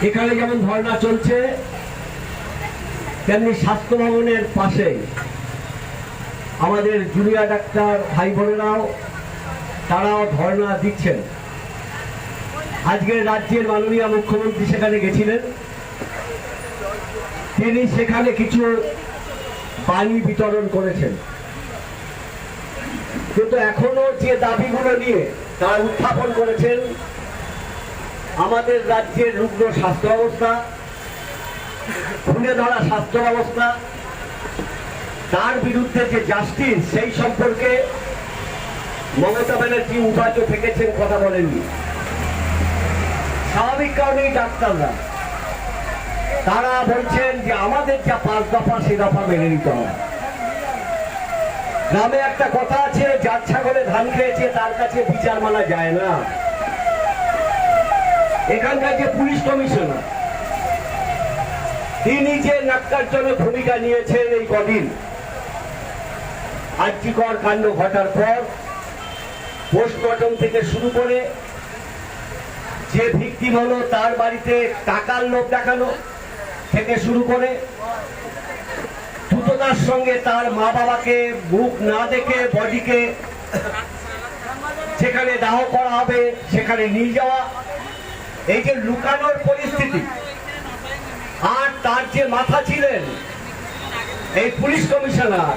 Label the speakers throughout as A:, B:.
A: এখানে যেমন ধর্ণা চলছে তেমনি স্বাস্থ্য ভবনের পাশে আমাদের জুনিয়র ডাক্তার ভাই বোনেরাও তারাও ধর্ণা দিচ্ছেন। আজকের রাজ্যের মাননীয় মুখ্যমন্ত্রী সেখানে গেছিলেন, তিনি সেখানে কিছু পানি বিতরণ করেছেন, কিন্তু এখনো যে দাবিগুলো নিয়ে তারা উত্থাপন করেছেন, আমাদের রাজ্যের রুগ্ন স্বাস্থ্য ব্যবস্থা, খুনে ধরা স্বাস্থ্য ব্যবস্থা, তার বিরুদ্ধে যে জাস্টিস, সেই সম্পর্কে মমতা ব্যানার্জি উপাচার্য থেকেছেন, কথা বলেননি। স্বাভাবিক কারণেই ডাক্তাররা তারা বলছেন যে আমাদের যা 5 দফা সে দফা মেনে নিতে হবে। গ্রামে একটা কথা আছে, যার ছাগলে ধান খেয়েছে তার কাছে বিচার মানা যায় না। এখানকার যে পুলিশ কমিশনার, তিনি যে ন্যাক্কারজনক ভূমিকা নিয়েছেন এই কদিন, আর্যিকর কাণ্ড ঘটার পর পোস্টমর্টম থেকে শুরু করে যে ভিকটিম হলো তার বাড়িতে টাকার লোভ দেখানো থেকে শুরু করে দ্রুততার সঙ্গে তার মা বাবাকে মুখ না দেখে বডিকে যেখানে দাহ করা হবে সেখানে নিয়ে যাওয়া, এই যে লুকানোর পরিস্থিতি, আর তার যে মাথা ছিলেন এই পুলিশ কমিশনার,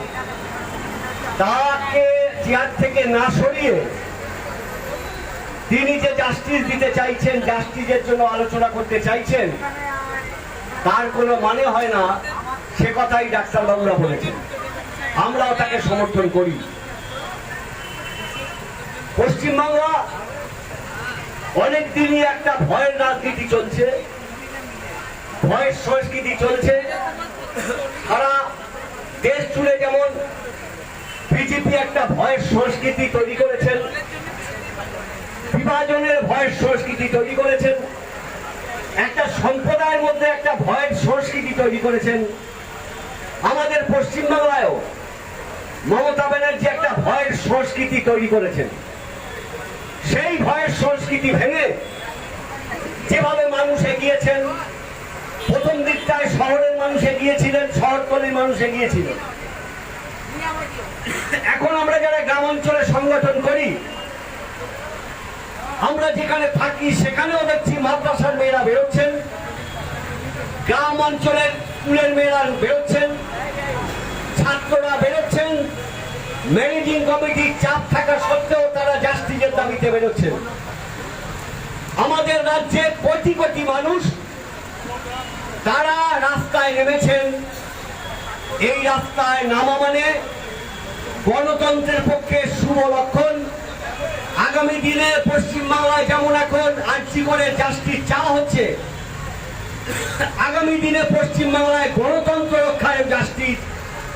A: তাকে চেয়ার থেকে না সরিয়ে তিনি যে জাস্টিস দিতে চাইছেন, জাস্টিসের জন্য আলোচনা করতে চাইছেন, তার কোনো মানে হয় না। সে কথাই ডাক্তারবাবুরা বলেছেন, আমরাও তাকে সমর্থন করি। পশ্চিমবাংলা অনেকদিনই একটা ভয়ের রাজনীতি চলছে, ভয়ের সংস্কৃতি চলছে। সারা দেশ জুড়ে যেমন বিজেপি একটা ভয়ের সংস্কৃতি তৈরি করেছেন, বিভাজনের ভয়ের সংস্কৃতি তৈরি করেছেন, একটা সম্প্রদায়ের মধ্যে একটা ভয়ের সংস্কৃতি তৈরি করেছেন, আমাদের পশ্চিমবাংলায়ও মমতা ব্যানার্জি একটা ভয়ের সংস্কৃতি তৈরি করেছেন। সেই ভয়ের সংস্কৃতি ভেঙে যেভাবে মানুষ এগিয়েছেন, প্রথম দিকটায় শহরের মানুষ এগিয়েছিলেন, শহরতলির মানুষ এগিয়েছিলেন। এখন আমরা যারা গ্রাম অঞ্চলে সংগঠন করি, আমরা যেখানে থাকি সেখানেও দেখছি মাদ্রাসার মেয়েরা বেরোচ্ছেন, গ্রাম অঞ্চলের স্কুলের মেয়েরা বেরোচ্ছেন, ছাত্ররা বেরোচ্ছেন। ম্যানেজিং কমিটির চাপ থাকা সত্ত্বেও তারা জাস্টিসের দাবিতে বেরোচ্ছেন। আমাদের রাজ্যে কোটি কোটি মানুষ তারা রাস্তায় নেমেছেন। এই রাস্তায় নামা মানে গণতন্ত্রের পক্ষে শুভ লক্ষণ। আগামী দিনে পশ্চিমবাংলায় যেমন এখন আর্জি করে জাস্টিস চাওয়া হচ্ছে, আগামী দিনে পশ্চিমবাংলায় গণতন্ত্র রক্ষায় জাস্টিস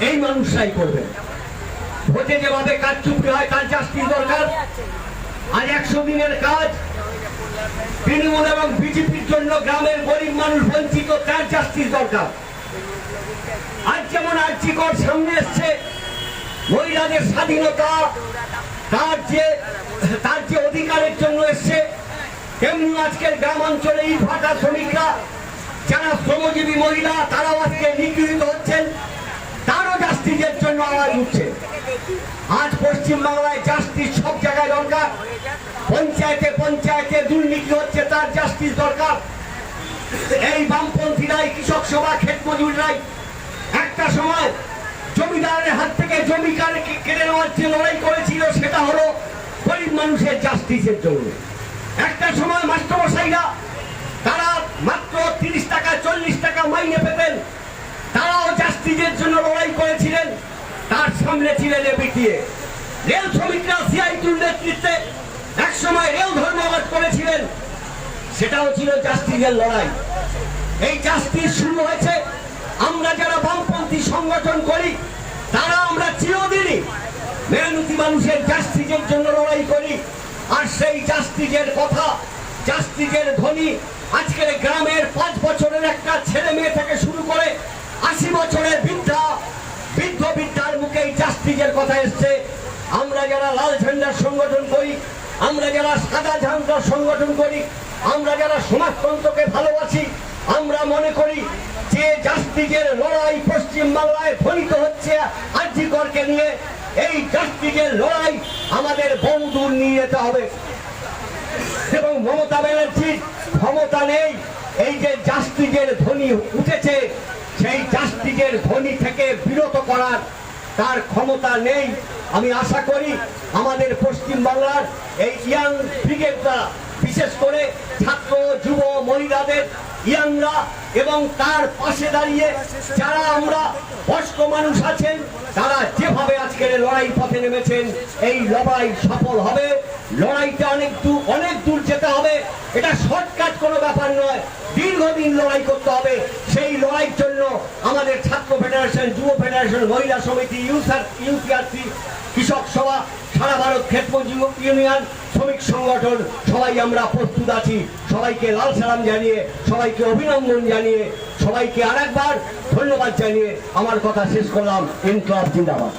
A: এই মানুষরাই করবেন। ভোটে যেভাবে কাজ চুক্তি হয় তার জাস্টিস দরকার। আজ 100 দিনের কাজ তৃণমূল এবং বিজেপির জন্য গ্রামের গরিব মানুষ বঞ্চিত, তার জাস্টিস দরকার। আজ যেমন আর্জিকর সামনে এসছে, মহিলাদের স্বাধীনতা তার যে অধিকারের জন্য এসছে, তেমনি আজকের গ্রাম অঞ্চলে ইট ভাটা শ্রমিকরা যারা শ্রমজীবী মহিলা, তারাও আজকে নিগৃহীত হচ্ছেন, তারও জাস্টিসের জন্য আওয়াজ উঠছে। আজ পশ্চিমবাংলায় জাস্টিস সব জায়গায় দরকার। পঞ্চায়েতে পঞ্চায়েতে দুর্নীতি হচ্ছে, তার জাস্টিস দরকার। এই বামপন্থীরাই, কৃষক সভা, ক্ষেত মজুররাই একটা সময় জমিদারের হাত থেকে জমি কেড়ে নেওয়ার যে লড়াই করেছিল, সেটা হলো গরিব মানুষের জাস্টিসের জন্য। একটা সময় মাস্টারমশাইরা তারা মাত্র 30 টাকা 40 টাকা মাইনে পেতেন, তারাও জাস্টিসের জন্য লড়াই করেছিলেন। তার সামনে ছিলেন এবিটিএ। রেল শ্রমিকরা সিআইটির নেতৃত্বে এক সময় রেল ধর্মঘট করেছিলেন, সেটাও ছিল জাস্টিসের লড়াই। এই জাস্টিস শুরু হয়েছে। আমরা যারা বামপন্থী সংগঠন করি, তারা আমরা চিরদিনই মেহনতি মানুষের জাস্টিসের জন্য লড়াই করি। আর সেই জাস্টিসের কথা, জাস্টিসের ধ্বনি আজকের গ্রামের 5 বছরের একটা ছেলে মেয়ে থেকে শুরু করে 80 বছরের বৃদ্ধ বৃদ্ধার মুখে জাস্টিসের কথা এসছে। আমরা যারা লাল ঝান্ডার সংগঠন করি, আমরা যারা সাদা ঝান্ডার সংগঠন করি, আমরা যারা সমাজতন্ত্রকে ভালোবাসি, মনে করি যে জাস্টিসের লড়াই পশ্চিম বাংলায় ধ্বনিত হচ্ছে আরজি করকে নিয়ে, এই জাস্টিসের লড়াই আমাদের বহুদূর নিয়ে যেতে হবে। এবং মমতা ব্যানার্জির ক্ষমতা নেই, এই যে জাস্টিসের ধ্বনি উঠেছে সেই জাস্টিসের ধ্বনি থেকে বিরত করার তার ক্ষমতা নেই। আমি আশা করি আমাদের পশ্চিম বাংলার এই ইয়াং ব্রিগেডরা, বিশেষ করে ছাত্র যুব মহিলাদের ইয়াংরা এবং তার পাশে দাঁড়িয়ে যারা আমরা বয়স্ক মানুষ আছেন, তারা যেভাবে আজকের লড়াই পথে নেমেছেন, এই লড়াই সফল হবে। লড়াইটা অনেক দূর যেতে হবে, এটা শর্টকাট কোনো ব্যাপার নয়, দীর্ঘদিন লড়াই করতে হবে। সেই লড়াইয়ের জন্য আমাদের ছাত্র ফেডারেশন, যুব ফেডারেশন, মহিলা সমিতি, ইউপিআরসি, কৃষক সভা, সারা ভারত ক্ষেত্র ইউনিয়ন, শ্রমিক সংগঠন সবাই আমরা প্রস্তুত আছি। সবাইকে লাল সালাম জানিয়ে, সবাইকে অভিনন্দন জানিয়ে, সবাইকে আরেকবার ধন্যবাদ জানিয়ে আমার কথা শেষ করলাম। ইনকলাব জিন্দাবাদ।